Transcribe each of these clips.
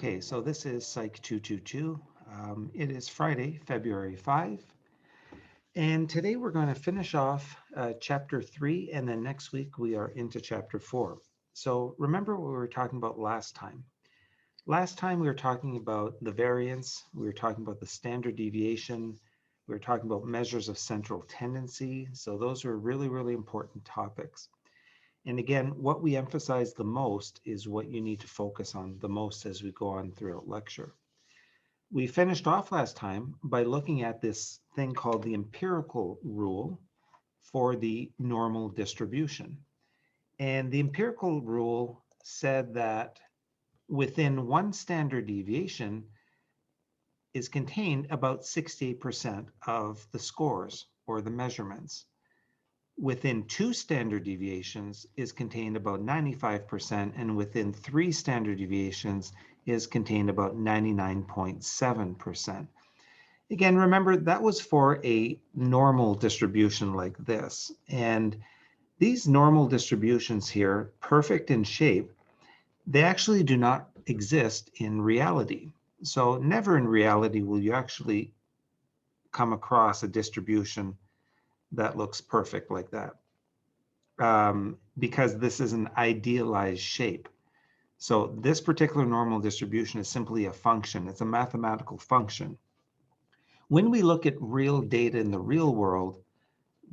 Okay, so this is Psych 222. It is Friday, February 5, and today we're going to finish off Chapter 3, and then next week we are into Chapter 4. So remember what we were talking about last time. Last time we were talking about the variance, we were talking about the standard deviation, we were talking about measures of central tendency. So those are really, really important topics. And again, what we emphasize the most is what you need to focus on the most as we go on throughout lecture. We finished off last time by looking at this thing called the empirical rule for the normal distribution. And the empirical rule said that within one standard deviation is contained about 68% of the scores or the measurements. Within two standard deviations is contained about 95%, and within three standard deviations is contained about 99.7%. Again, remember that was for a normal distribution like this. And these normal distributions here, perfect in shape, they actually do not exist in reality. So never in reality will you actually come across a distribution that looks perfect like that. Because this is an idealized shape. So this particular normal distribution is simply a function. It's a mathematical function. When we look at real data in the real world,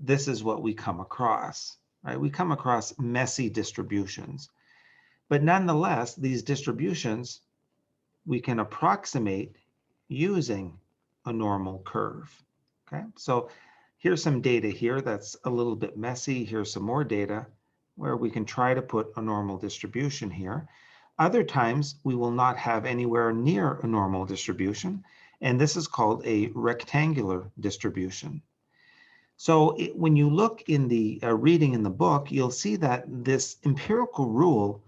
this is what we come across, right? We come across messy distributions. But nonetheless, these distributions we can approximate using a normal curve, okay? So here's some data here that's a little bit messy. Here's some more data where we can try to put a normal distribution here. Other times we will not have anywhere near a normal distribution, and this is called a rectangular distribution. So when you look in the reading in the book, you'll see that this empirical rule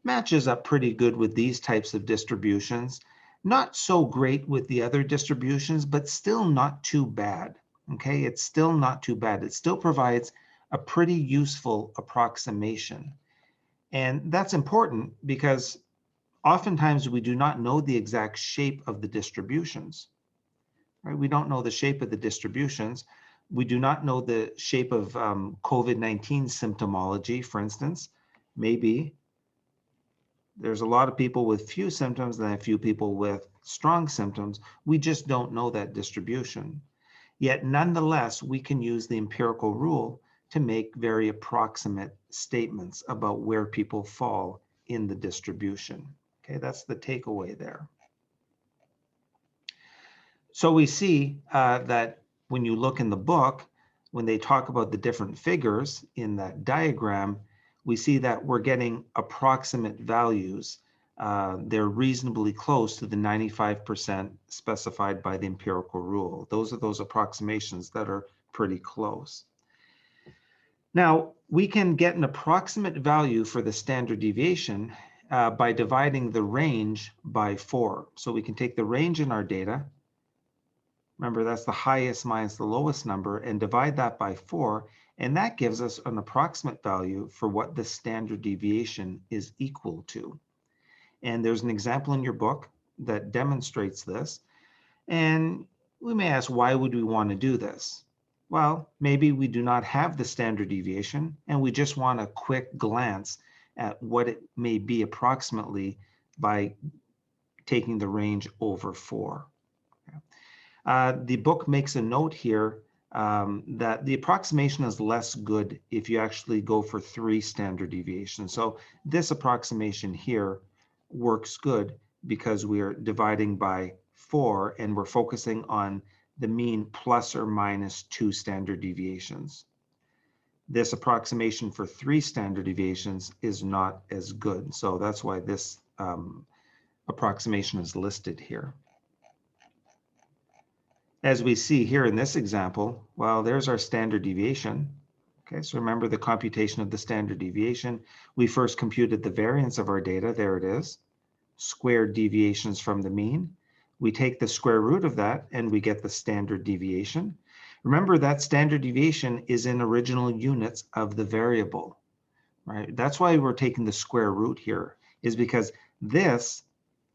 matches up pretty good with these types of distributions. Not so great with the other distributions, but still not too bad. Okay, it's still not too bad. It still provides a pretty useful approximation. And that's important because oftentimes we do not know the exact shape of the distributions. Right? We don't know the shape of the distributions. We do not know the shape of COVID-19 symptomology, for instance. Maybe there's a lot of people with few symptoms and a few people with strong symptoms. We just don't know that distribution. Yet nonetheless, we can use the empirical rule to make very approximate statements about where people fall in the distribution. Okay, that's the takeaway there. So we see that when you look in the book, when they talk about the different figures in that diagram, we see that we're getting approximate values. They're reasonably close to the 95% specified by the empirical rule. Those are those approximations that are pretty close. Now, we can get an approximate value for the standard deviation by dividing the range by 4. So we can take the range in our data. Remember, that's the highest minus the lowest number, and divide that by 4. And that gives us an approximate value for what the standard deviation is equal to. And there's an example in your book that demonstrates this. And we may ask, why would we want to do this? Well, maybe we do not have the standard deviation and we just want a quick glance at what it may be approximately by taking the range over 4. The book makes a note here that the approximation is less good if you actually go for 3 standard deviations. So this approximation here works good because we're dividing by 4 and we're focusing on the mean plus or minus 2 standard deviations. This approximation for 3 standard deviations is not as good. So that's why this approximation is listed here. As we see here in this example, well, there's our standard deviation. Okay, so remember the computation of the standard deviation. We first computed the variance of our data. There it is. Squared deviations from the mean. We take the square root of that and we get the standard deviation. Remember that standard deviation is in original units of the variable, right? That's why we're taking the square root here, is because this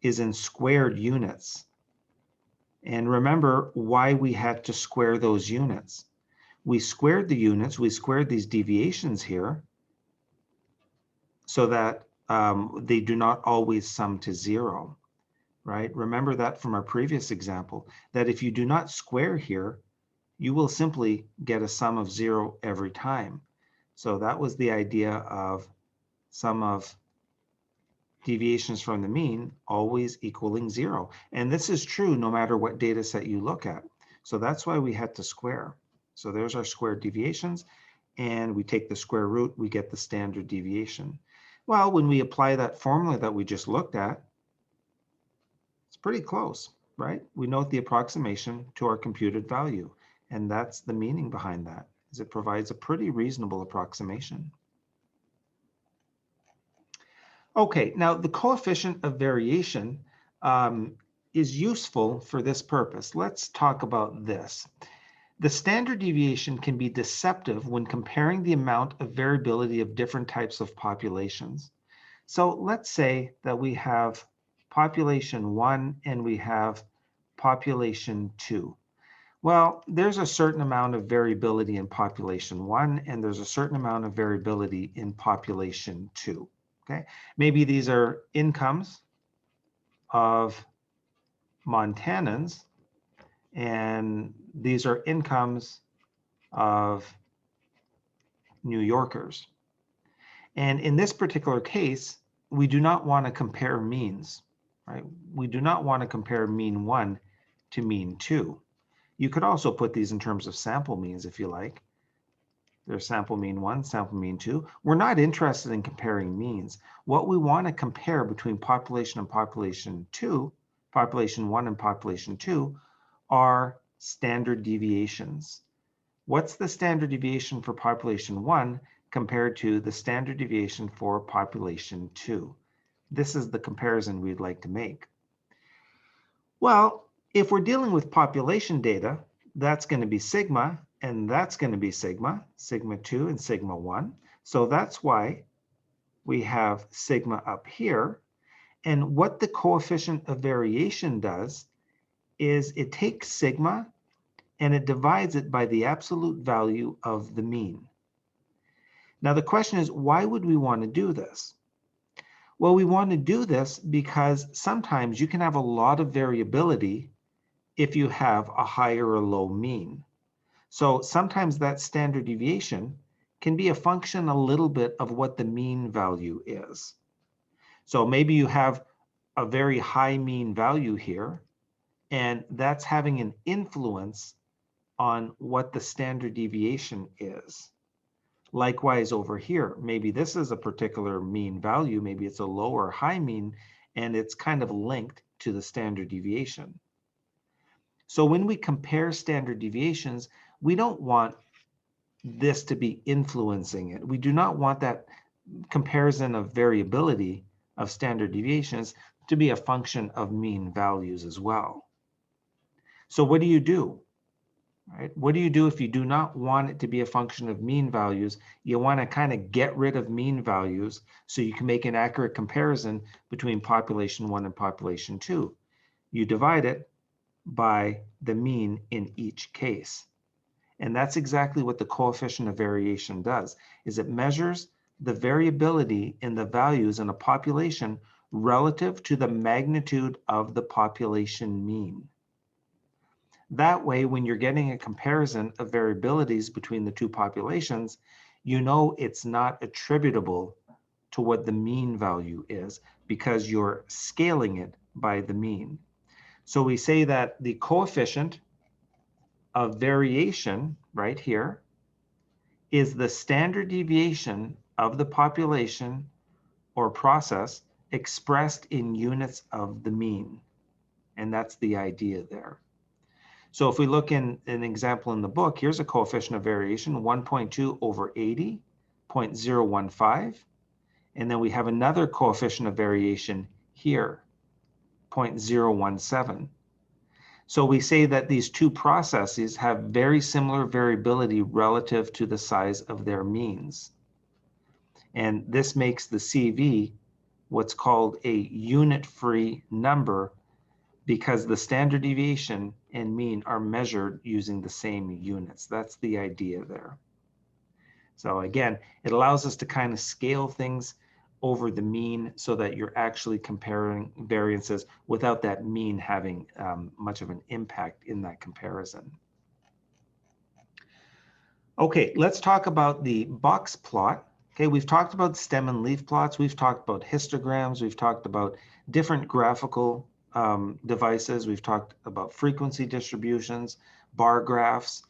is in squared units. And remember why we had to square those units. We squared the units, we squared these deviations here so that they do not always sum to 0, right? Remember that from our previous example, that if you do not square here, you will simply get a sum of 0 every time. So that was the idea of sum of deviations from the mean always equaling 0. And this is true no matter what data set you look at. So that's why we had to square. So there's our squared deviations, and we take the square root, we get the standard deviation. Well, when we apply that formula that we just looked at, it's pretty close, right? We note the approximation to our computed value, and that's the meaning behind that, is it provides a pretty reasonable approximation. Okay, now the coefficient of variation is useful for this purpose. Let's talk about this. The standard deviation can be deceptive when comparing the amount of variability of different types of populations. So let's say that we have population 1 and we have population 2. Well, there's a certain amount of variability in population 1, and there's a certain amount of variability in population 2. Okay, maybe these are incomes of Montanans, and these are incomes of New Yorkers. And in this particular case, we do not want to compare means, right? We do not want to compare mean 1 to mean 2. You could also put these in terms of sample means if you like. There's sample mean 1, sample mean 2. We're not interested in comparing means. What we want to compare between population and population 2, population 1 and population 2, are standard deviations. What's the standard deviation for population 1 compared to the standard deviation for population 2? This is the comparison we'd like to make. Well, if we're dealing with population data, that's going to be sigma, and that's going to be sigma, sigma 2 and sigma 1. So that's why we have sigma up here. And what the coefficient of variation does is it takes sigma and it divides it by the absolute value of the mean. Now the question is, why would we want to do this? Well, we want to do this because sometimes you can have a lot of variability if you have a high or a low mean. So sometimes that standard deviation can be a function a little bit of what the mean value is. So maybe you have a very high mean value here, and that's having an influence on what the standard deviation is. Likewise over here, maybe this is a particular mean value, maybe it's a low or high mean, and it's kind of linked to the standard deviation. So when we compare standard deviations, we don't want this to be influencing it. We do not want that comparison of variability of standard deviations to be a function of mean values as well. So what do you do? Right? What do you do if you do not want it to be a function of mean values? You want to kind of get rid of mean values so you can make an accurate comparison between population 1 and population 2. You divide it by the mean in each case. And that's exactly what the coefficient of variation does, is it measures the variability in the values in a population relative to the magnitude of the population mean. That way, when you're getting a comparison of variabilities between the two populations, you know it's not attributable to what the mean value is because you're scaling it by the mean. So we say that the coefficient of variation right here is the standard deviation of the population or process expressed in units of the mean. And that's the idea there. So if we look in an example in the book, here's a coefficient of variation, 1.2 over 80, 0.015. And then we have another coefficient of variation here, 0.017. So we say that these two processes have very similar variability relative to the size of their means. And this makes the CV what's called a unit-free number because the standard deviation and mean are measured using the same units. That's the idea there. So again, it allows us to kind of scale things over the mean so that you're actually comparing variances without that mean having much of an impact in that comparison. Okay, let's talk about the box plot. Okay, we've talked about stem and leaf plots. We've talked about histograms. We've talked about different graphical devices. We've talked about frequency distributions, bar graphs.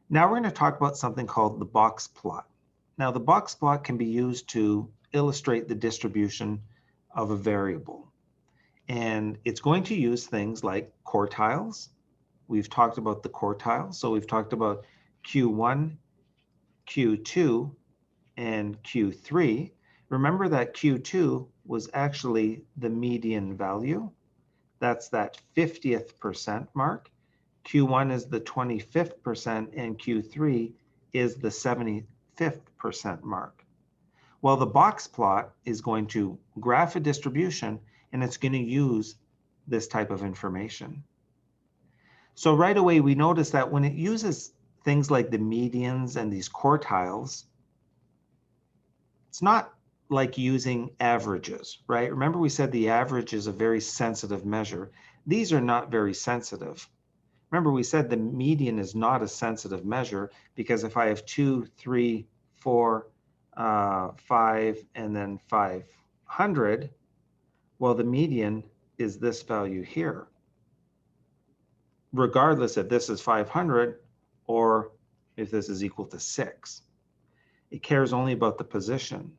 Now we're going to talk about something called the box plot. Now the box plot can be used to illustrate the distribution of a variable. And it's going to use things like quartiles. We've talked about the quartiles. So we've talked about Q1, Q2, and Q3. Remember that Q2 was actually the median value. That's that 50th percent mark. Q1 is the 25th percent, and Q3 is the 75th percent mark. Well, the box plot is going to graph a distribution, and it's going to use this type of information. So right away, we notice that when it uses things like the medians and these quartiles, it's not like using averages, right? Remember we said the average is a very sensitive measure. These are not very sensitive. Remember we said the median is not a sensitive measure because if I have 2, 3, 4, 5, and then 500, well, the median is this value here, regardless if this is 500 or if this is equal to 6. It cares only about the position.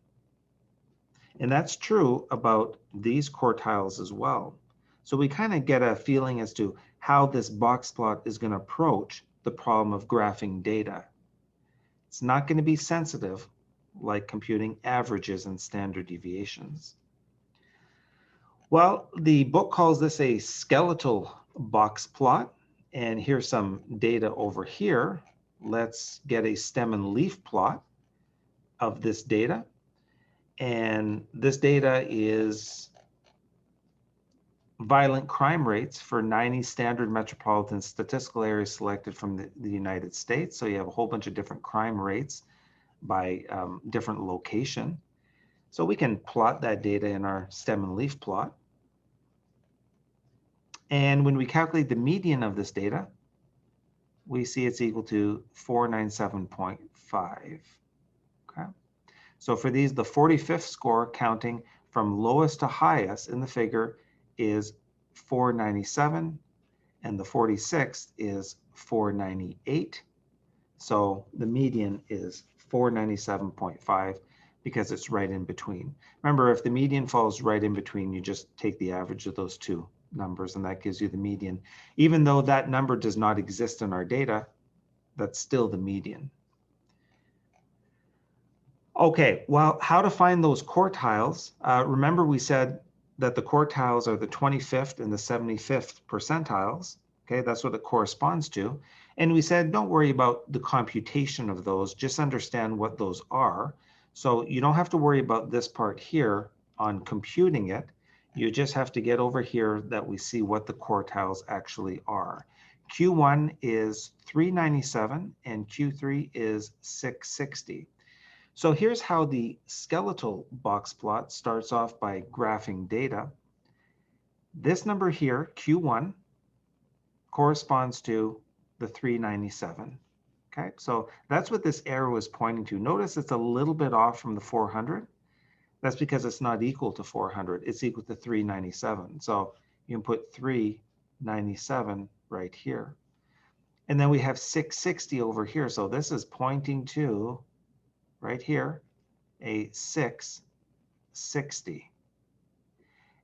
And that's true about these quartiles as well. So we kind of get a feeling as to how this box plot is going to approach the problem of graphing data. It's not going to be sensitive like computing averages and standard deviations. Well, the book calls this a skeletal box plot. And here's some data over here. Let's get a stem and leaf plot of this data. And this data is violent crime rates for 90 standard metropolitan statistical areas selected from the United States. So you have a whole bunch of different crime rates by different location. So we can plot that data in our stem and leaf plot. And when we calculate the median of this data, we see it's equal to 497.5. Okay. So for these, the 45th score counting from lowest to highest in the figure is 497, and the 46th is 498. So the median is 497.5 because it's right in between. Remember, if the median falls right in between, you just take the average of those two numbers, and that gives you the median. Even though that number does not exist in our data, that's still the median. Okay, well, how to find those quartiles? Remember we said that the quartiles are the 25th and the 75th percentiles. Okay, that's what it corresponds to. And we said, don't worry about the computation of those, just understand what those are. So you don't have to worry about this part here on computing it. You just have to get over here that we see what the quartiles actually are. Q1 is 397 and Q3 is 660. So here's how the skeletal box plot starts off by graphing data. This number here, Q1, corresponds to the 397. Okay, so that's what this arrow is pointing to. Notice it's a little bit off from the 400. That's because it's not equal to 400. It's equal to 397. So you can put 397 right here. And then we have 660 over here. So this is pointing to, right here, a 660.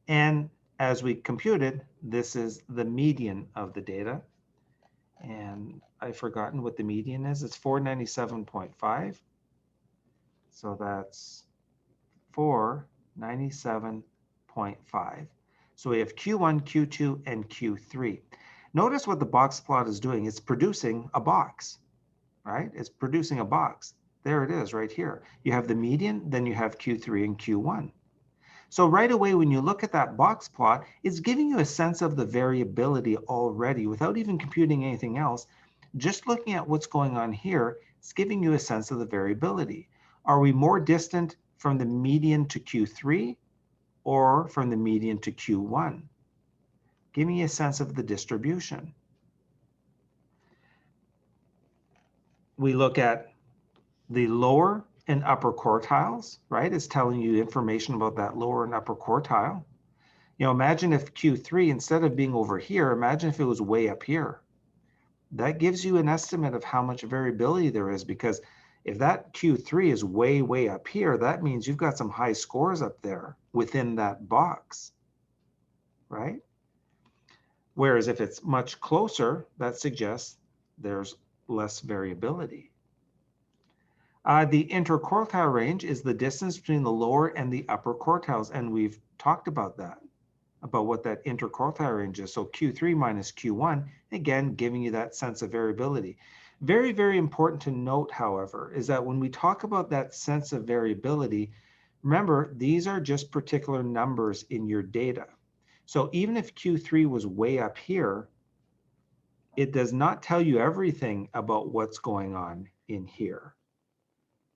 And as we computed, this is the median of the data. And I've forgotten what the median is. It's 497.5. So that's 497.5. So we have Q1, Q2, and Q3. Notice what the box plot is doing. It's producing a box, right? It's producing a box. There it is right here. You have the median, then you have Q3 and Q1. So right away, when you look at that box plot, it's giving you a sense of the variability already without even computing anything else. Just looking at what's going on here, it's giving you a sense of the variability. Are we more distant from the median to Q3 or from the median to Q1? Give me a sense of the distribution. We look at the lower and upper quartiles, right? It's telling you information about that lower and upper quartile. You know, imagine if Q3, instead of being over here, imagine if it was way up here. That gives you an estimate of how much variability there is, because if that Q3 is way, way up here, that means you've got some high scores up there within that box, right? Whereas if it's much closer, that suggests there's less variability. The interquartile range is the distance between the lower and the upper quartiles, and we've talked about that, about what that interquartile range is. So Q3 minus Q1, again, giving you that sense of variability. Very, very important to note, however, is that when we talk about that sense of variability, remember, these are just particular numbers in your data. So even if Q3 was way up here, it does not tell you everything about what's going on in here,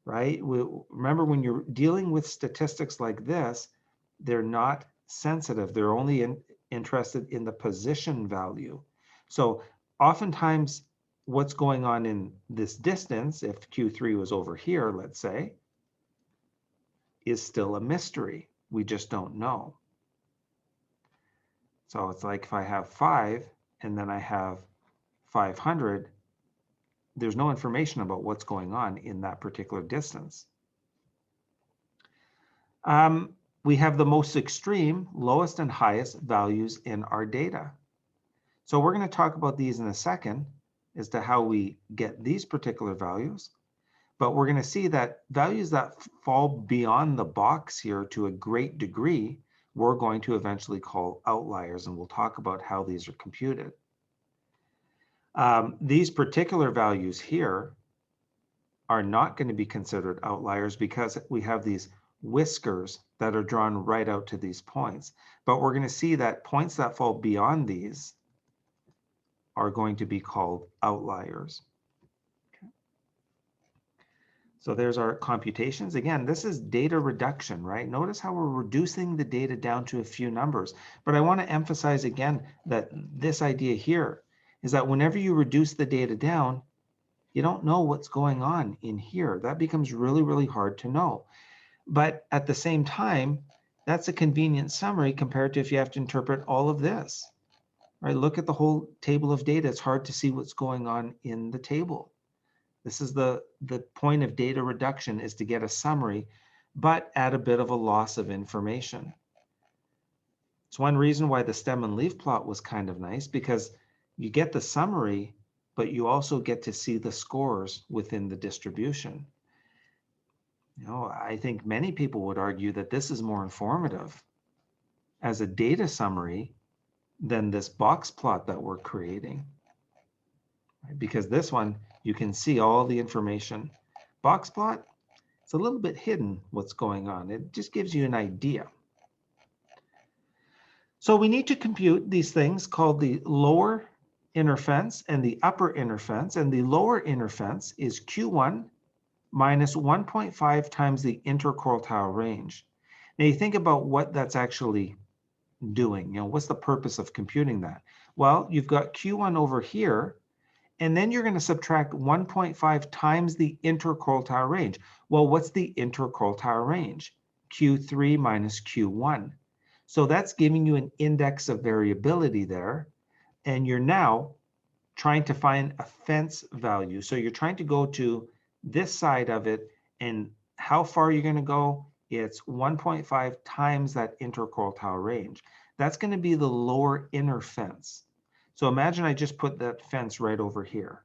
right? Remember, when you're dealing with statistics like this, they're not sensitive. They're only interested in the position value. So oftentimes what's going on in this distance, if Q3 was over here, let's say, is still a mystery. We just don't know. So it's like if I have 5 and then I have 500, there's no information about what's going on in that particular distance. We have the most extreme, lowest and highest values in our data. So we're going to talk about these in a second as to how we get these particular values. But we're going to see that values that fall beyond the box here to a great degree, we're going to eventually call outliers, and we'll talk about how these are computed. These particular values here are not going to be considered outliers because we have these whiskers that are drawn right out to these points. But we're going to see that points that fall beyond these are going to be called outliers. Okay. So there's our computations. Again, this is data reduction, right? Notice how we're reducing the data down to a few numbers. But I want to emphasize again that this idea here is that whenever you reduce the data down, you don't know what's going on in here. That becomes really, really hard to know. But at the same time, that's a convenient summary compared to if you have to interpret all of this, right? Look at the whole table of data. It's hard to see what's going on in the table. This is the point of data reduction, is to get a summary, but at a bit of a loss of information. It's one reason why the stem and leaf plot was kind of nice, because you get the summary, but you also get to see the scores within the distribution. You know, I think many people would argue that this is more informative as a data summary than this box plot that we're creating, right? Because this one, you can see all the information. Box plot, it's a little bit hidden what's going on. It just gives you an idea. So we need to compute these things called the lower inner fence and the upper inner fence. And the lower inner fence is Q1 minus 1.5 times the interquartile range. Now you think about what that's actually doing. You know, what's the purpose of computing that? Well, you've got Q1 over here, and then you're going to subtract 1.5 times the interquartile range. Well, what's the interquartile range? Q3 minus Q1. So that's giving you an index of variability there, and you're now trying to find a fence value. So you're trying to go to this side of it, and how far you're going to go? It's 1.5 times that interquartile range. That's going to be the lower inner fence. So imagine I just put that fence right over here.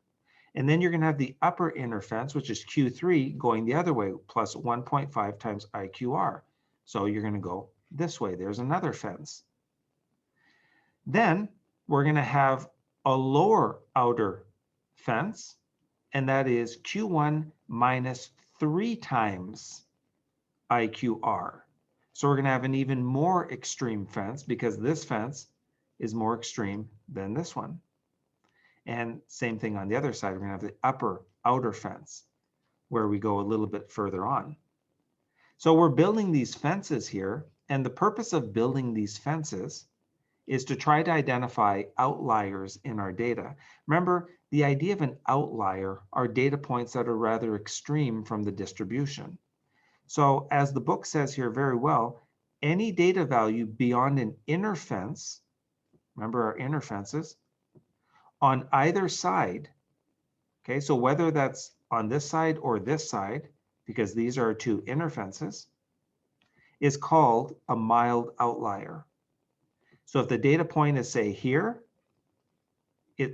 And then you're going to have the upper inner fence, which is Q3, going the other way, plus 1.5 times IQR. So you're going to go this way. There's another fence. Then we're going to have a lower outer fence, and that is Q1 minus 3 times IQR. So we're going to have an even more extreme fence because this fence is more extreme than this one. And same thing on the other side, we're going to have the outer fence where we go a little bit further on. So we're building these fences here, and the purpose of building these fences is to try to identify outliers in our data. Remember, the idea of an outlier are data points that are rather extreme from the distribution. So as the book says here very well, any data value beyond an inner fence, remember our inner fences, on either side, okay, so whether that's on this side or this side, because these are two inner fences, is called a mild outlier. So if the data point is, say, here,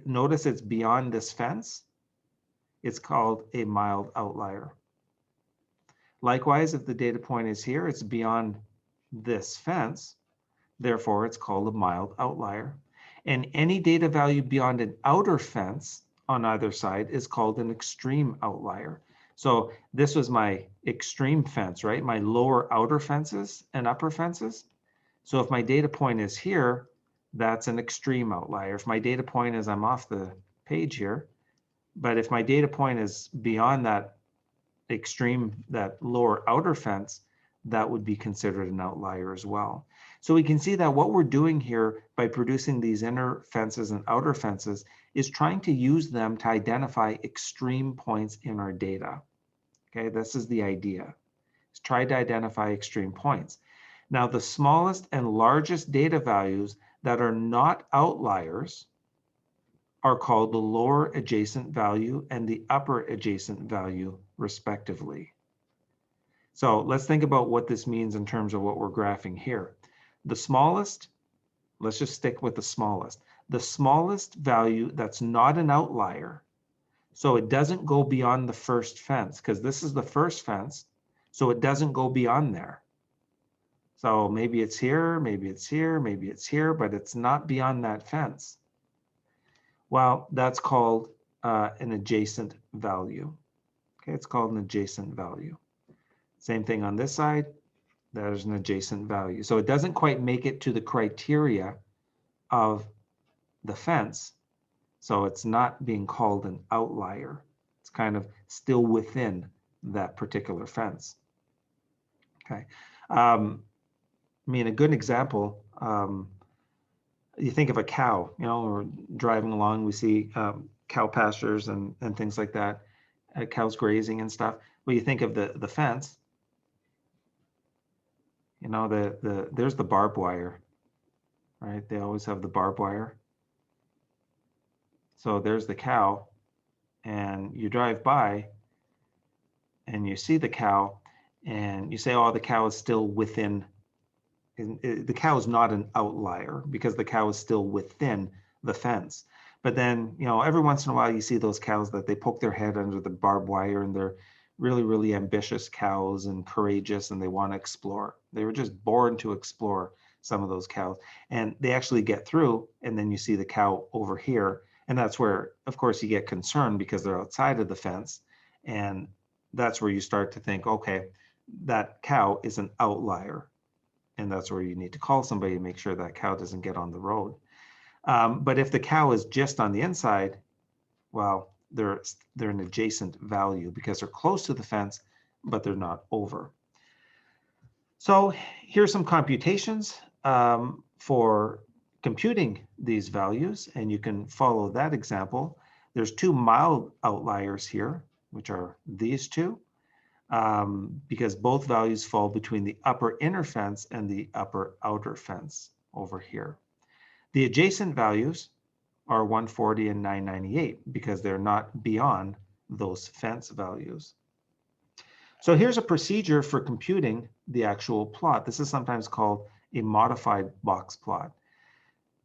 notice it's beyond this fence, it's called a mild outlier. Likewise, if the data point is here, it's beyond this fence, therefore it's called a mild outlier. And any data value beyond an outer fence on either side is called an extreme outlier. So this was my extreme fence, right? My lower outer fences and upper fences. So if my data point is here, that's an extreme outlier. If my data point is, I'm off the page here, but if my data point is beyond that extreme, that lower outer fence, that would be considered an outlier as well. So we can see that what we're doing here by producing these inner fences and outer fences is trying to use them to identify extreme points in our data. Okay, this is the idea. Is try to identify extreme points. Now, the smallest and largest data values that are not outliers are called the lower adjacent value and the upper adjacent value, respectively. So let's think about what this means in terms of what we're graphing here. The smallest, let's just stick with the smallest. The smallest value that's not an outlier, so it doesn't go beyond the first fence, because this is the first fence, so it doesn't go beyond there. So maybe it's here, maybe it's here, maybe it's here, but it's not beyond that fence. Well, that's called an adjacent value. Okay, it's called an adjacent value. Same thing on this side, there's an adjacent value. So it doesn't quite make it to the criteria of the fence, so it's not being called an outlier. It's kind of still within that particular fence. Okay. I mean, a good example, you think of a cow, you know, we're driving along, we see cow pastures and things like that, cows grazing and stuff. Well, you think of the fence, you know, there's the barbed wire, right? They always have the barbed wire. So there's the cow, and you drive by and you see the cow and you say, oh, the cow is still within. The cow is not an outlier because the cow is still within the fence. But then, you know, every once in a while you see those cows that they poke their head under the barbed wire, and they're really, really ambitious cows and courageous, and they want to explore. They were just born to explore, some of those cows. And they actually get through, and then you see the cow over here. And that's where, of course, you get concerned because they're outside of the fence. And that's where you start to think, okay, that cow is an outlier. And that's where you need to call somebody to make sure that cow doesn't get on the road. But if the cow is just on the inside, well, they're an adjacent value because they're close to the fence, but they're not over. So here's some computations for computing these values, and you can follow that example. There's two mild outliers here, which are these two. Because both values fall between the upper inner fence and the upper outer fence over here. The adjacent values are 140 and 998 because they're not beyond those fence values. So here's a procedure for computing the actual plot. This is sometimes called a modified box plot.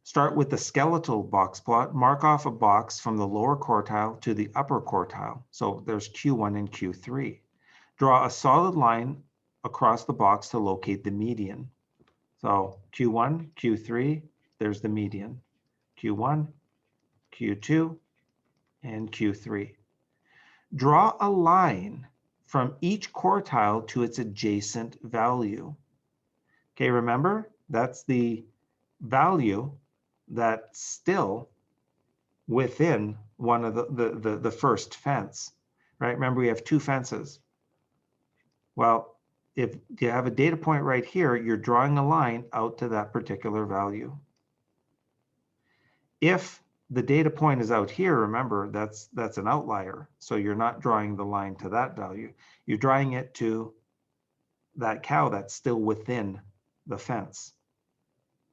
Start with the skeletal box plot, mark off a box from the lower quartile to the upper quartile. So there's Q1 and Q3. Draw a solid line across the box to locate the median. So Q1, Q3, there's the median. Q1, Q2, and Q3. Draw a line from each quartile to its adjacent value. Okay, remember, that's the value that's still within one of the first fence, right? Remember, we have two fences. Well, if you have a data point right here, you're drawing a line out to that particular value. If the data point is out here, remember, that's an outlier. So you're not drawing the line to that value. You're drawing it to that cow that's still within the fence.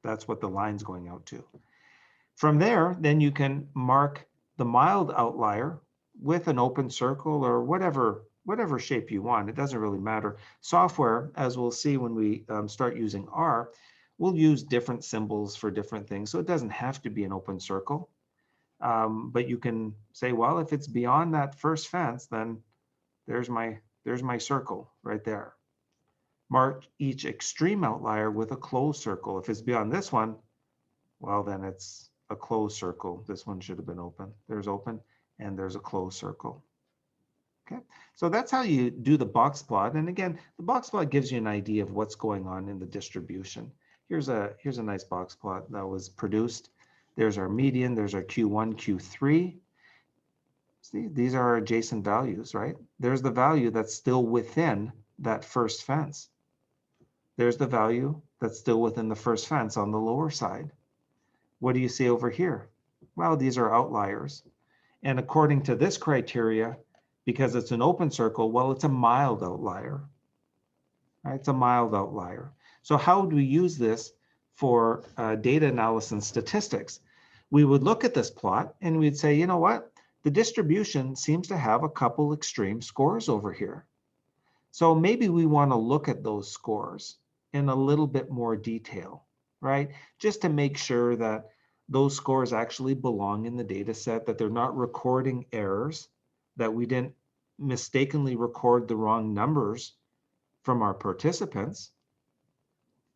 That's what the line's going out to. From there, then you can mark the mild outlier with an open circle or whatever shape you want. It doesn't really matter. Software, as we'll see when we start using R, will use different symbols for different things. So it doesn't have to be an open circle. But you can say, well, if it's beyond that first fence, then there's my circle right there. Mark each extreme outlier with a closed circle. If it's beyond this one, well, then it's a closed circle. This one should have been open. There's open and there's a closed circle. Okay, so that's how you do the box plot. And again, the box plot gives you an idea of what's going on in the distribution. Here's a nice box plot that was produced. There's our median, there's our Q1, Q3. See, these are our adjacent values, right? There's the value that's still within that first fence. There's the value that's still within the first fence on the lower side. What do you see over here? Well, these are outliers. And according to this criteria, because it's an open circle, well, it's a mild outlier. Right? It's a mild outlier. So how do we use this for data analysis and statistics? We would look at this plot and we'd say, you know what? The distribution seems to have a couple extreme scores over here. So maybe we want to look at those scores in a little bit more detail, right? Just to make sure that those scores actually belong in the data set, that they're not recording errors, that we didn't mistakenly record the wrong numbers from our participants.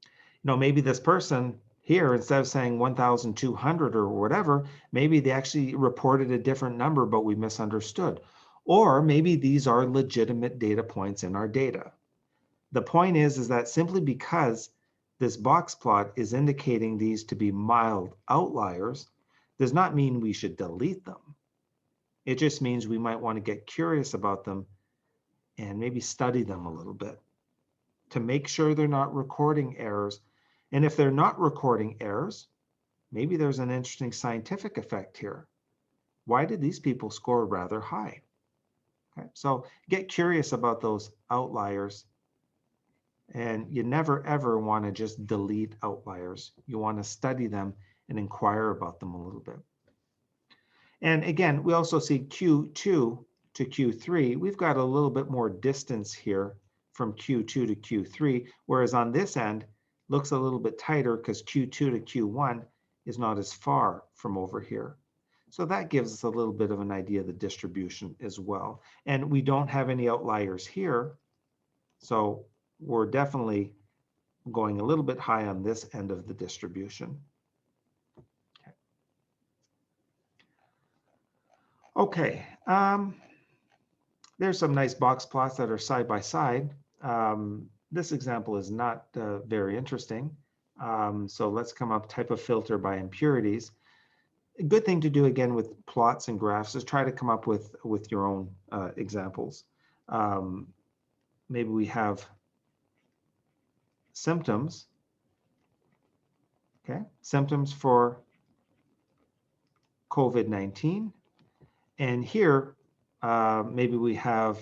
You know, maybe this person here, instead of saying 1,200 or whatever, maybe they actually reported a different number, but we misunderstood. Or maybe these are legitimate data points in our data. The point is that simply because this box plot is indicating these to be mild outliers does not mean we should delete them. It just means we might want to get curious about them and maybe study them a little bit to make sure they're not recording errors. And if they're not recording errors, maybe there's an interesting scientific effect here. Why did these people score rather high? Okay, so get curious about those outliers. And you never ever want to just delete outliers. You want to study them and inquire about them a little bit. And again, we also see Q2 to Q3. We've got a little bit more distance here from Q2 to Q3, whereas on this end, looks a little bit tighter because Q2 to Q1 is not as far from over here. So that gives us a little bit of an idea of the distribution as well. And we don't have any outliers here. So we're definitely going a little bit high on this end of the distribution. Okay, there's some nice box plots that are side by side. This example is not very interesting. So let's come up type of filter by impurities. A good thing to do again with plots and graphs is try to come up with your own examples. Maybe we have symptoms. Okay, symptoms for COVID-19. And here, maybe we have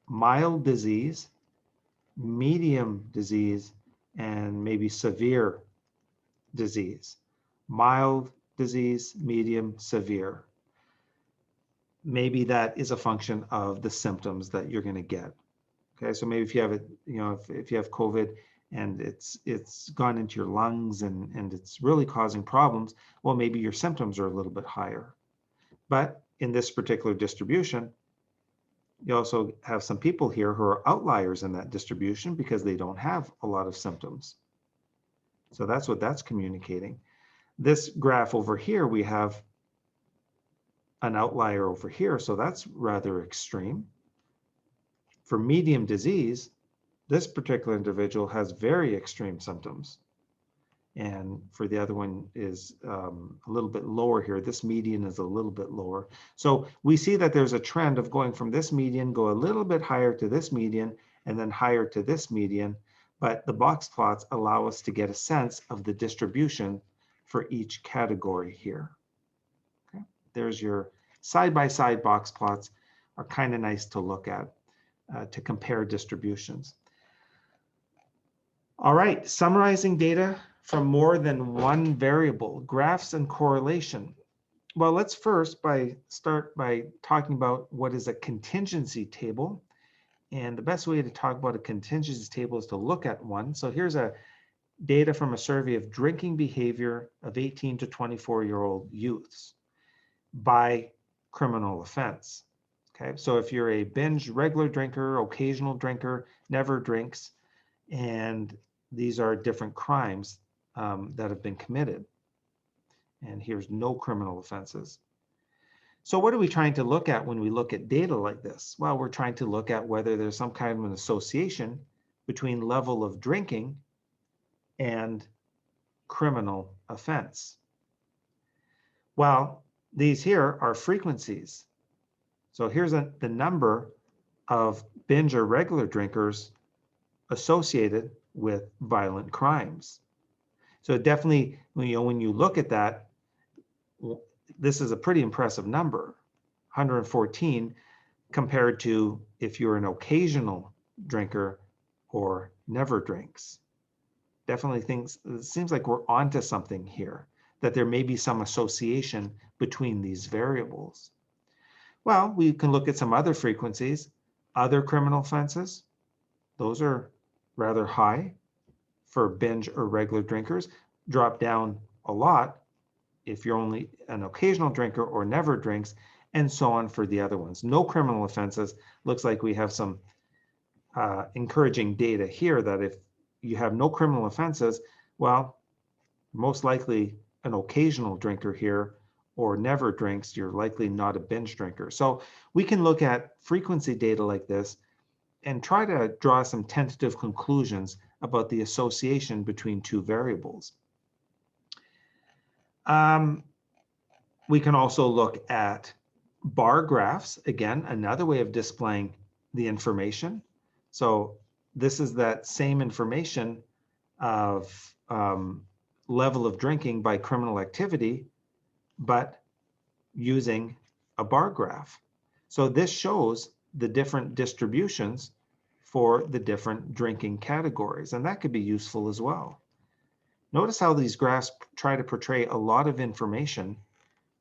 mild disease, medium disease, and maybe severe disease. Mild disease, medium, severe. Maybe that is a function of the symptoms that you're going to get. Okay, so maybe if you have it, you know, if you have COVID and it's gone into your lungs and it's really causing problems, well, maybe your symptoms are a little bit higher. But in this particular distribution, you also have some people here who are outliers in that distribution because they don't have a lot of symptoms. So that's what that's communicating. This graph over here, we have an outlier over here, so that's rather extreme. For medium disease, This particular individual has very extreme symptoms. And for the other one is a little bit lower here. This median is a little bit lower. So we see that there's a trend of going from this median, go a little bit higher to this median, and then higher to this median. But the box plots allow us to get a sense of the distribution for each category here. Okay. There's your side-by-side box plots, are kind of nice to look at to compare distributions. All right, summarizing data from more than one variable, graphs and correlation. Well, let's first start by talking about what is a contingency table. And the best way to talk about a contingency table is to look at one. So here's a data from a survey of drinking behavior of 18 to 24-year-old youths by criminal offense. Okay, so if you're a binge regular drinker, occasional drinker, never drinks, and these are different crimes that have been committed. And here's no criminal offenses. So what are we trying to look at when we look at data like this? Well, we're trying to look at whether there's some kind of an association between level of drinking and criminal offense. Well, these here are frequencies. So here's the number of binge or regular drinkers associated with violent crimes. So definitely, when you look at that, this is a pretty impressive number, 114, compared to if you're an occasional drinker or never drinks. Definitely it seems like we're onto something here, that there may be some association between these variables. Well, we can look at some other frequencies, other criminal offenses. Those are rather high for binge or regular drinkers, drop down a lot if you're only an occasional drinker or never drinks, and so on for the other ones. No criminal offenses. Looks like we have some encouraging data here that if you have no criminal offenses, well, most likely an occasional drinker here or never drinks, you're likely not a binge drinker. So we can look at frequency data like this and try to draw some tentative conclusions about the association between two variables. We can also look at bar graphs. Again, another way of displaying the information. So this is that same information of level of drinking by criminal activity, but using a bar graph. So this shows the different distributions for the different drinking categories, and that could be useful as well. Notice how these graphs try to portray a lot of information,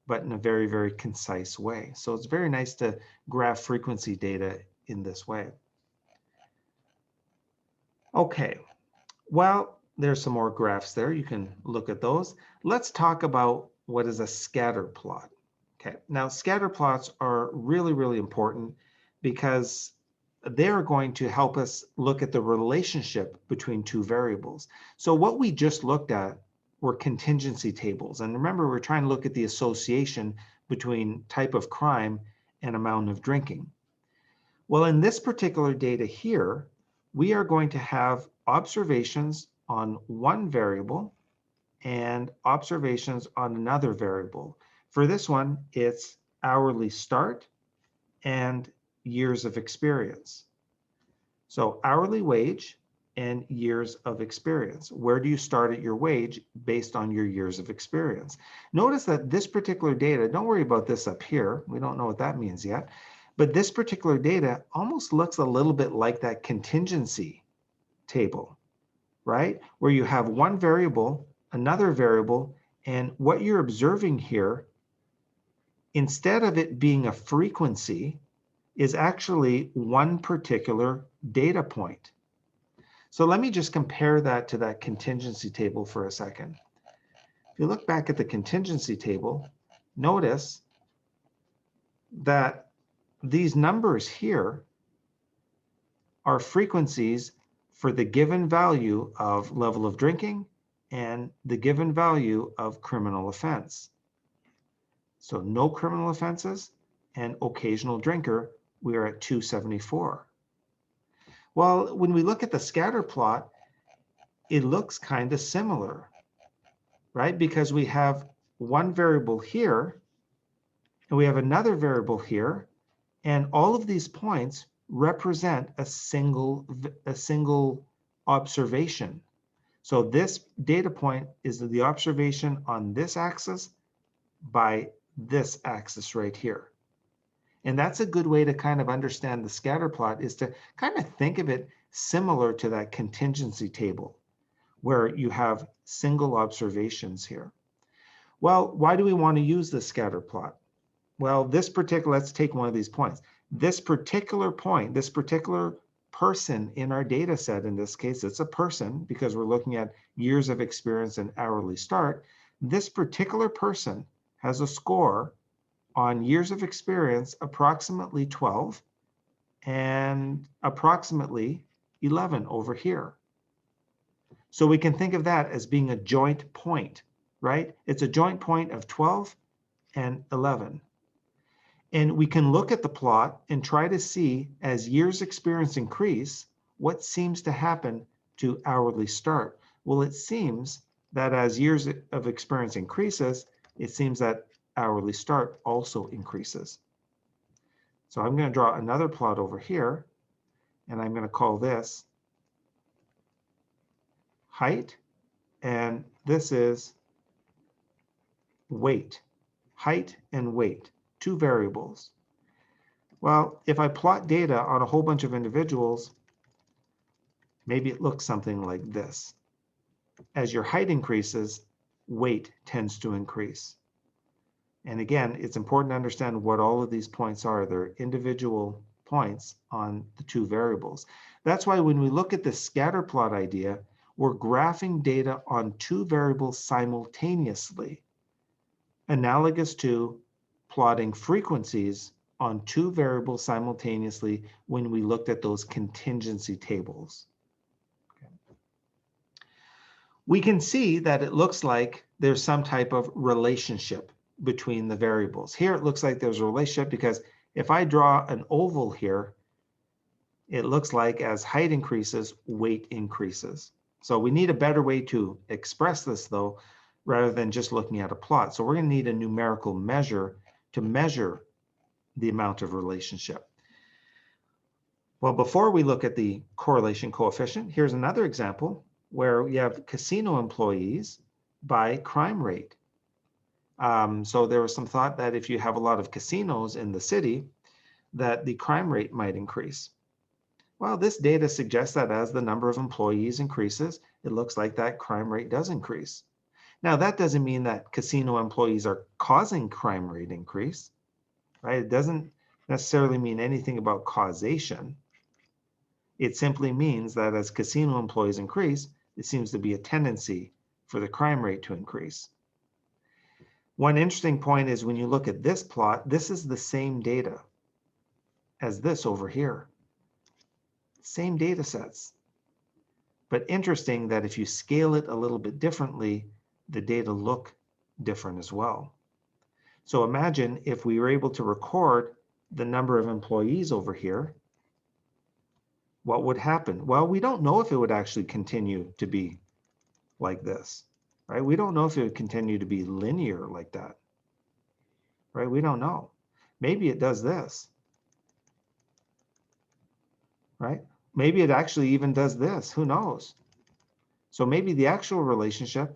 but in a very, very concise way. So it's very nice to graph frequency data in this way. Okay, well, there's some more graphs there. You can look at those. Let's talk about what is a scatter plot. Okay, now scatter plots are really, really important because they're going to help us look at the relationship between two variables. So what we just looked at were contingency tables. And remember, we're trying to look at the association between type of crime and amount of drinking. Well, in this particular data here, we are going to have observations on one variable and observations on another variable. For this one, it's hourly start and years of experience. So hourly wage and years of experience. Where do you start at your wage based on your years of experience? Notice that this particular data, don't worry about this up here. We don't know what that means yet. But this particular data almost looks a little bit like that contingency table, right? Where you have one variable, another variable, and what you're observing here, instead of it being a frequency, is actually one particular data point. So let me just compare that to that contingency table for a second. If you look back at the contingency table, notice that these numbers here are frequencies for the given value of level of drinking and the given value of criminal offense. So no criminal offenses and occasional drinker, we are at 274. Well, when we look at the scatter plot, it looks kind of similar, right? Because we have one variable here, and we have another variable here, and all of these points represent a single observation. So this data point is the observation on this axis by this axis right here. And that's a good way to kind of understand the scatter plot, is to kind of think of it similar to that contingency table where you have single observations here. Well, why do we want to use the scatter plot? Well, let's take one of these points. This particular point, this particular person in our data set, in this case, it's a person because we're looking at years of experience and hourly start. This particular person has a score on years of experience, approximately 12 and approximately 11 over here. So we can think of that as being a joint point, right? It's a joint point of 12 and 11. And we can look at the plot and try to see, as years experience increase, what seems to happen to hourly start. Well, it seems that as years of experience increases, it seems that hourly start also increases. So I'm going to draw another plot over here, and I'm going to call this height, and this is weight. Height and weight, two variables. Well, if I plot data on a whole bunch of individuals, maybe it looks something like this. As your height increases, weight tends to increase. And again, it's important to understand what all of these points are. They're individual points on the two variables. That's why when we look at the scatter plot idea, we're graphing data on two variables simultaneously, analogous to plotting frequencies on two variables simultaneously when we looked at those contingency tables. Okay. We can see that it looks like there's some type of relationship between the variables. Here it looks like there's a relationship because if I draw an oval here, it looks like as height increases, weight increases. So we need a better way to express this though, rather than just looking at a plot. So we're going to need a numerical measure to measure the amount of relationship. Well, before we look at the correlation coefficient, here's another example where we have casino employees by crime rate. So there was some thought that if you have a lot of casinos in the city, that the crime rate might increase. Well, this data suggests that as the number of employees increases, it looks like that crime rate does increase. Now, that doesn't mean that casino employees are causing crime rate increase, right? It doesn't necessarily mean anything about causation. It simply means that as casino employees increase, it seems to be a tendency for the crime rate to increase. One interesting point is when you look at this plot, this is the same data as this over here. Same data sets. But interesting that if you scale it a little bit differently, the data look different as well. So imagine if we were able to record the number of employees over here, what would happen? Well, we don't know if it would actually continue to be like this, right? We don't know if it would continue to be linear like that, right? We don't know. Maybe it does this, right? Maybe it actually even does this, who knows? So maybe the actual relationship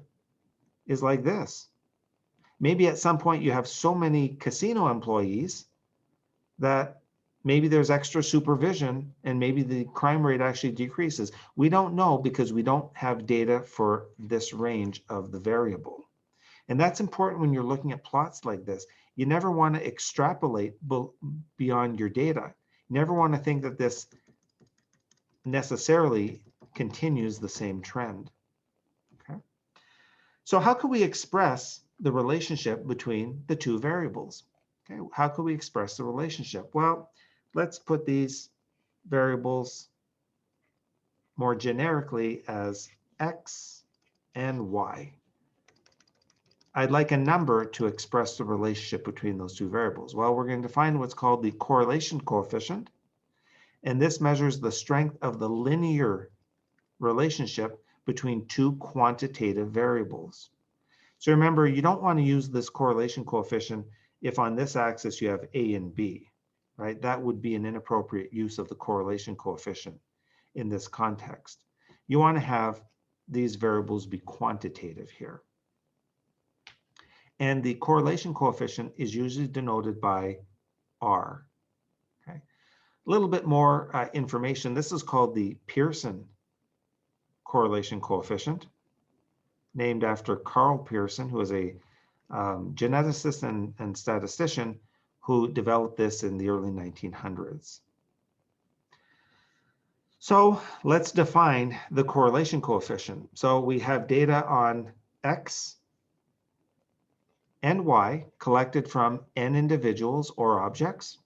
is like this. Maybe at some point you have so many casino employees that maybe there's extra supervision and maybe the crime rate actually decreases. We don't know because we don't have data for this range of the variable. And that's important when you're looking at plots like this. You never want to extrapolate beyond your data. You never want to think that this necessarily continues the same trend. Okay. So how can we express the relationship between the two variables? Okay. How can we express the relationship? Well, let's put these variables more generically as x and y. I'd like a number to express the relationship between those two variables. Well, we're going to find what's called the correlation coefficient. And this measures the strength of the linear relationship between two quantitative variables. So remember, you don't want to use this correlation coefficient if on this axis you have A and B, right? That would be an inappropriate use of the correlation coefficient in this context. You want to have these variables be quantitative here. And the correlation coefficient is usually denoted by R. Okay. A little bit more information. This is called the Pearson correlation coefficient, named after Carl Pearson, who was a geneticist and statistician who developed this in the early 1900s. So let's define the correlation coefficient. So we have data on X and Y collected from N individuals or objects,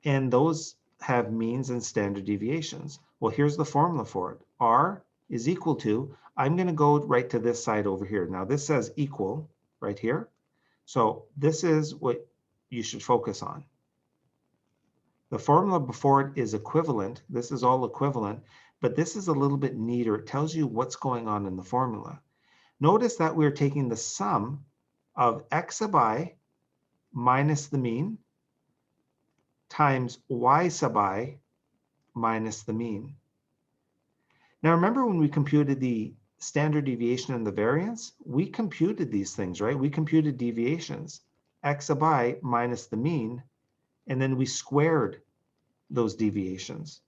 and those have means and standard deviations. Well, here's the formula for it. R is equal to, I'm going to go right to this side over here. Now this says equal right here. So this is what you should focus on. The formula before it is equivalent. This is all equivalent, but this is a little bit neater. It tells you what's going on in the formula. Notice that we're taking the sum of X sub I minus the mean times Y sub I minus the mean. Now remember when we computed the standard deviation and the variance, we computed these things, right? We computed deviations, X sub I minus the mean, and then we squared those deviations.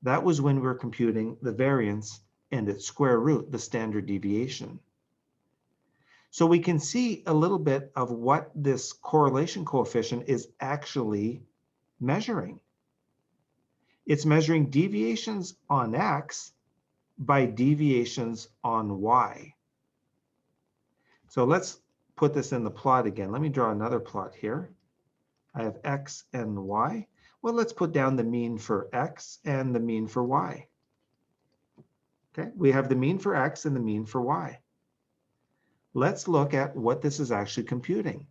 That was when we were computing the variance and its square root, the standard deviation. So we can see a little bit of what this correlation coefficient is actually measuring. It's measuring deviations on X by deviations on Y. So let's put this in the plot again. Let me draw another plot here. I have X and Y. Well, let's put down the mean for X and the mean for Y. Okay, we have the mean for X and the mean for Y. Let's look at what this is actually computing.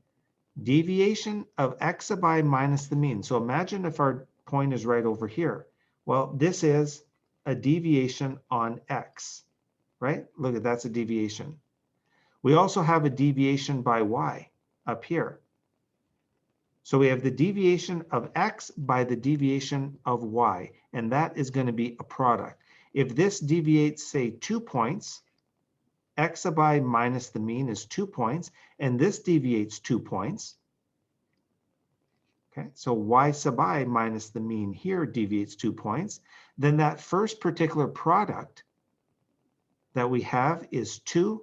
Deviation of X sub I minus the mean. So imagine if our point is right over here. Well, this is a deviation on X, right? Look at that's a deviation. We also have a deviation by Y up here. So we have the deviation of X by the deviation of Y, and that is going to be a product. If this deviates, say, 2 points, X sub I minus the mean is 2 points, and this deviates 2 points. Okay, so Y sub I minus the mean here deviates 2 points. Then that first particular product that we have is 2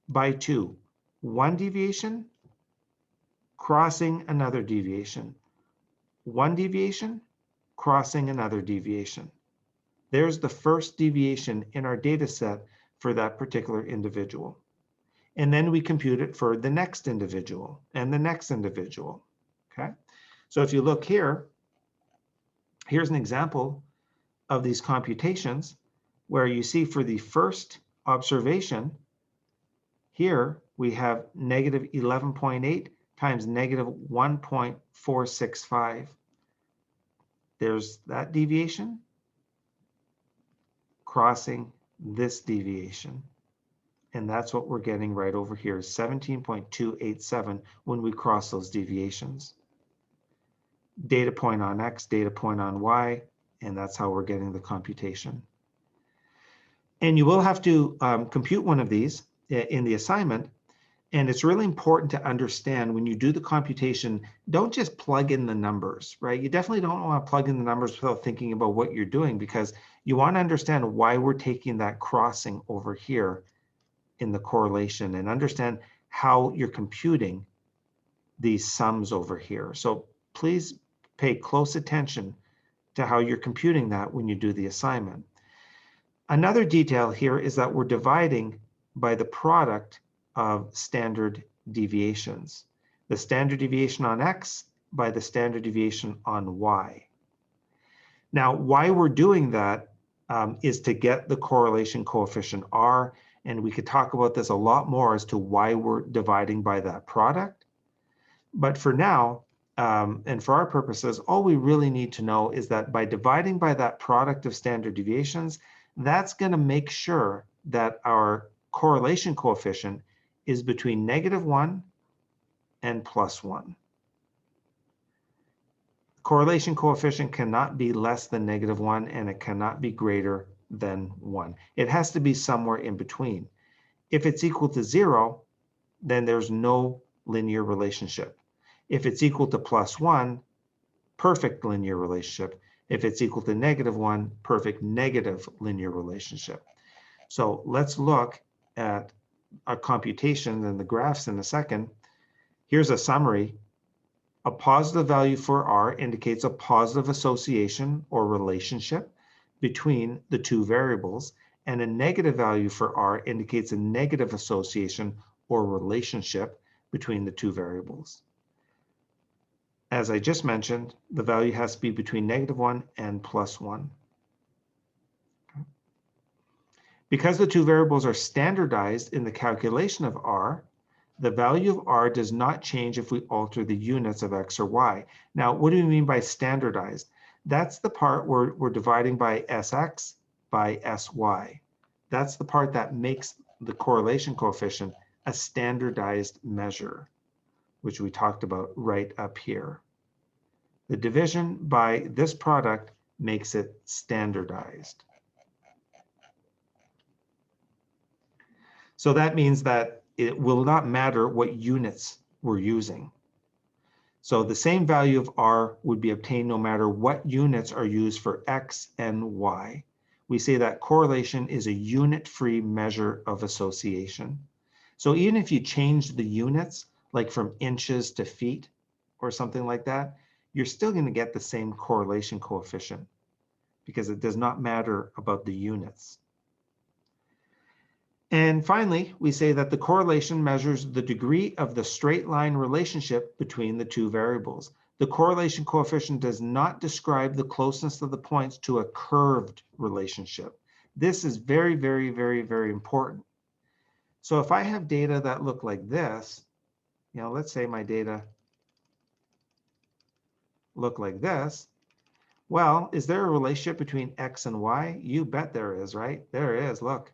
by 2. One deviation crossing another deviation. One deviation crossing another deviation. There's the first deviation in our data set for that particular individual. And then we compute it for the next individual and the next individual. Okay, so if you look here, here's an example of these computations where you see for the first observation, here we have negative 11.8 times negative 1.465. There's that deviation crossing this deviation. And that's what we're getting right over here, 17.287 when we cross those deviations. Data point on X, data point on Y, and that's how we're getting the computation. And you will have to compute one of these in the assignment. And it's really important to understand when you do the computation, don't just plug in the numbers, right? You definitely don't want to plug in the numbers without thinking about what you're doing, because you want to understand why we're taking that crossing over here in the correlation and understand how you're computing these sums over here. So please pay close attention to how you're computing that when you do the assignment. Another detail here is that we're dividing by the product of standard deviations. The standard deviation on X by the standard deviation on Y. Now, why we're doing that is to get the correlation coefficient R, and we could talk about this a lot more as to why we're dividing by that product. But for now, and for our purposes, all we really need to know is that by dividing by that product of standard deviations, that's going to make sure that our correlation coefficient is between -1 and +1. Correlation coefficient cannot be less than -1, and it cannot be greater than 1. It has to be somewhere in between. If it's equal to 0, then there's no linear relationship. If it's equal to +1, perfect linear relationship. If it's equal to -1, perfect negative linear relationship. So let's look at our computation and the graphs in a second. Here's a summary. A positive value for R indicates a positive association or relationship between the two variables, and a negative value for R indicates a negative association or relationship between the two variables. As I just mentioned, the value has to be between -1 and +1. Because the two variables are standardized in the calculation of R, the value of R does not change if we alter the units of X or Y. Now, what do we mean by standardized? That's the part where we're dividing by SX by SY. That's the part that makes the correlation coefficient a standardized measure, which we talked about right up here. The division by this product makes it standardized. So that means that it will not matter what units we're using. So the same value of R would be obtained no matter what units are used for X and Y. We say that correlation is a unit-free measure of association. So even if you change the units, like from inches to feet or something like that, you're still going to get the same correlation coefficient because it does not matter about the units. And finally, we say that the correlation measures the degree of the straight line relationship between the two variables. The correlation coefficient does not describe the closeness of the points to a curved relationship. This is very, very, very, very important. So if I have data that look like this, let's say my data look like this. Well, is there a relationship between X and Y? You bet there is, right? There is, look.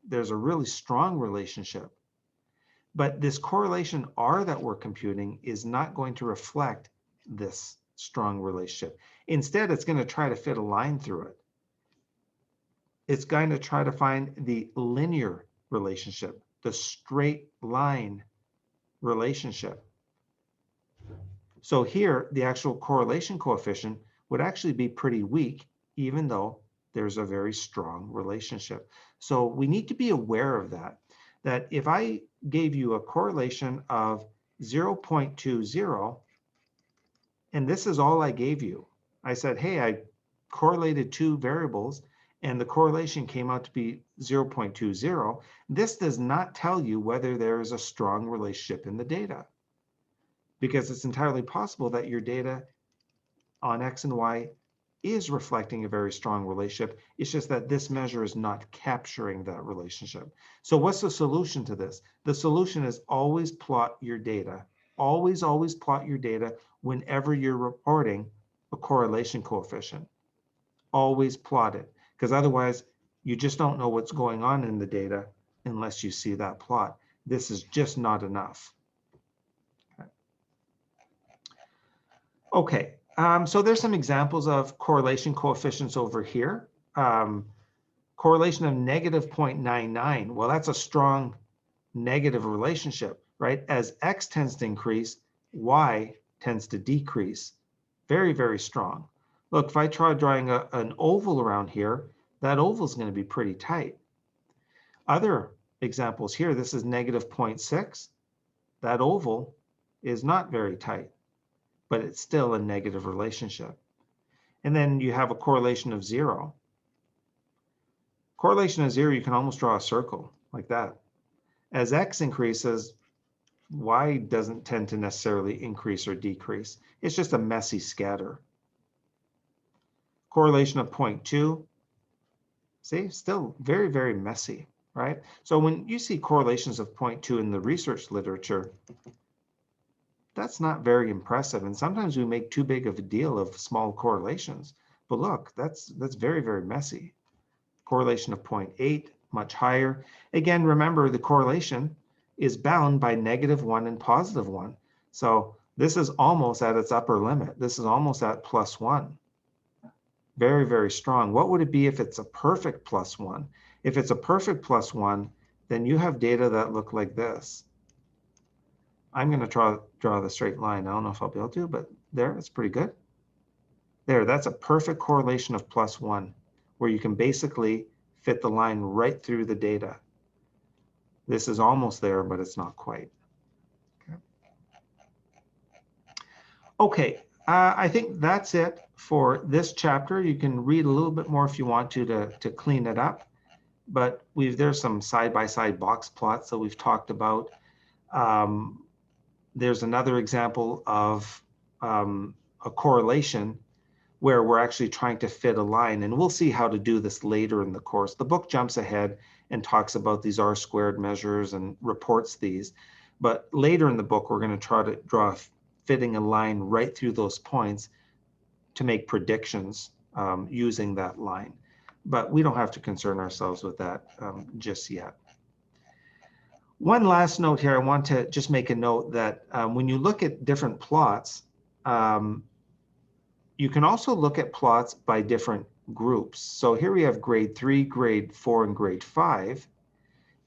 There's a really strong relationship. But this correlation R that we're computing is not going to reflect this strong relationship. Instead, it's going to try to fit a line through it. It's going to try to find the linear relationship, the straight line relationship. So here, the actual correlation coefficient would actually be pretty weak, even though there's a very strong relationship. So we need to be aware of that, that if I gave you a correlation of 0.20, and this is all I gave you, I said, hey, I correlated two variables, and the correlation came out to be 0.20, this does not tell you whether there is a strong relationship in the data, because it's entirely possible that your data on X and Y is reflecting a very strong relationship. It's just that this measure is not capturing that relationship. So what's the solution to this? The solution is always plot your data. Always, always plot your data whenever you're reporting a correlation coefficient. Always plot it, because otherwise you just don't know what's going on in the data unless you see that plot. This is just not enough. Okay. So there's some examples of correlation coefficients over here. Correlation of -0.99. Well, that's a strong negative relationship, right? As X tends to increase, Y tends to decrease. Very, very strong. Look, if I try drawing an oval around here, that oval is going to be pretty tight. Other examples here, this is -0.6. That oval is not very tight, but it's still a negative relationship. And then you have a correlation of 0. Correlation of 0, you can almost draw a circle like that. As X increases, Y doesn't tend to necessarily increase or decrease. It's just a messy scatter. Correlation of 0.2, see, still very, very messy, right? So when you see correlations of 0.2 in the research literature, that's not very impressive. And sometimes we make too big of a deal of small correlations. But look, that's very, very messy. Correlation of 0.8, much higher. Again, remember the correlation is bound by -1 and +1. So this is almost at its upper limit. This is almost at +1. Very, very strong. What would it be if it's a perfect +1? If it's a perfect +1, then you have data that look like this. I'm going to draw the straight line. I don't know if I'll be able to, but there, it's pretty good. There, that's a perfect correlation of +1, where you can basically fit the line right through the data. This is almost there, but it's not quite. Okay, I think that's it for this chapter. You can read a little bit more if you want to clean it up, but there's some side-by-side box plots that we've talked about. There's another example of a correlation where we're actually trying to fit a line, and we'll see how to do this later in the course. The book jumps ahead and talks about these R-squared measures and reports these, but later in the book we're going to try to draw fitting a line right through those points to make predictions using that line. But we don't have to concern ourselves with that just yet. One last note here, I want to just make a note that when you look at different plots, you can also look at plots by different groups. So here we have grade 3, grade 4, and grade 5.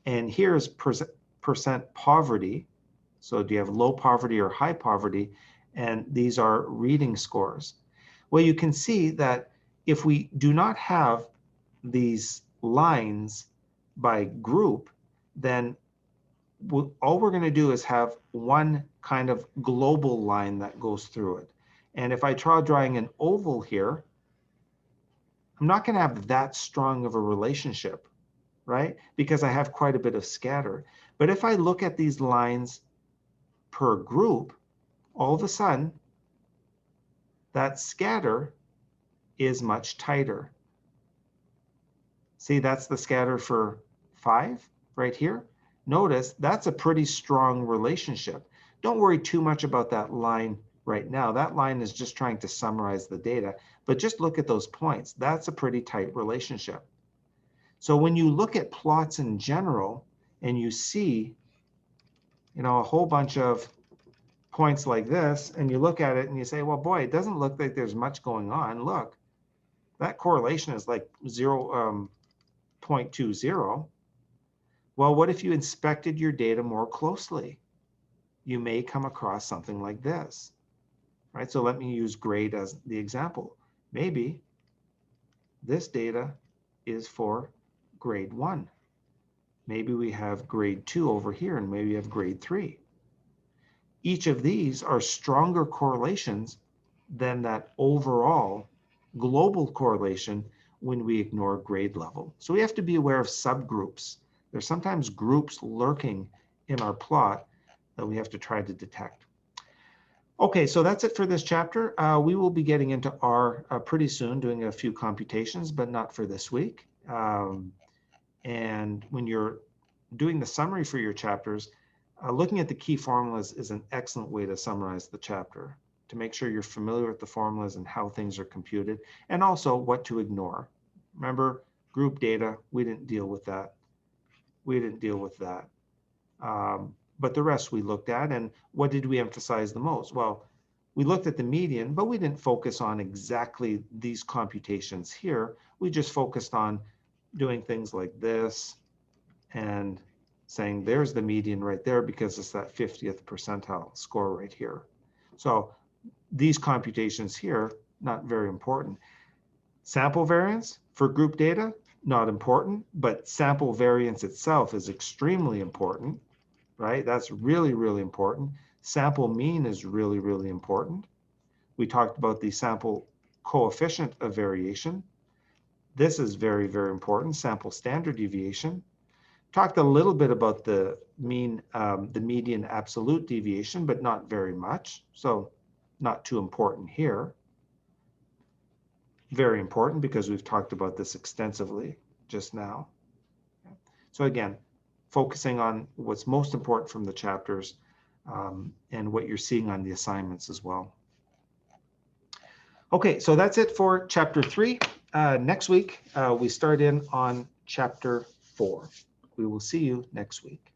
And here's percent poverty. So do you have low poverty or high poverty? And these are reading scores. Well, you can see that if we do not have these lines by group, then all we're going to do is have one kind of global line that goes through it. And if I try drawing an oval here, I'm not going to have that strong of a relationship, right? Because I have quite a bit of scatter. But if I look at these lines per group, all of a sudden, that scatter is much tighter. See, that's the scatter for 5 right here. Notice that's a pretty strong relationship. Don't worry too much about that line right now. That line is just trying to summarize the data, but just look at those points. That's a pretty tight relationship. So when you look at plots in general and you see, a whole bunch of points like this, and you look at it and you say, well, boy, it doesn't look like there's much going on. Look, that correlation is like 0.20. Well, what if you inspected your data more closely? You may come across something like this, right? So let me use grade as the example. Maybe this data is for grade 1. Maybe we have grade 2 over here, and maybe we have grade 3. Each of these are stronger correlations than that overall global correlation when we ignore grade level. So we have to be aware of subgroups. There's sometimes groups lurking in our plot that we have to try to detect. Okay, so that's it for this chapter. We will be getting into R pretty soon, doing a few computations, but not for this week. And when you're doing the summary for your chapters, looking at the key formulas is an excellent way to summarize the chapter, to make sure you're familiar with the formulas and how things are computed, and also what to ignore. Remember, group data, we didn't deal with that. But the rest we looked at, and what did we emphasize the most? Well, we looked at the median, but we didn't focus on exactly these computations here. We just focused on doing things like this and saying there's the median right there because it's that 50th percentile score right here. So these computations here, not very important. Sample variance for group data, not important, but sample variance itself is extremely important, right? That's really, really important. Sample mean is really, really important. We talked about the sample coefficient of variation. This is very, very important. Sample standard deviation. Talked a little bit about the mean, the median absolute deviation, but not very much. So not too important here. Very important because we've talked about this extensively just now. So again, focusing on what's most important from the chapters, and what you're seeing on the assignments as well. Okay, so that's it for chapter 3. Next week, we start in on chapter 4. We will see you next week.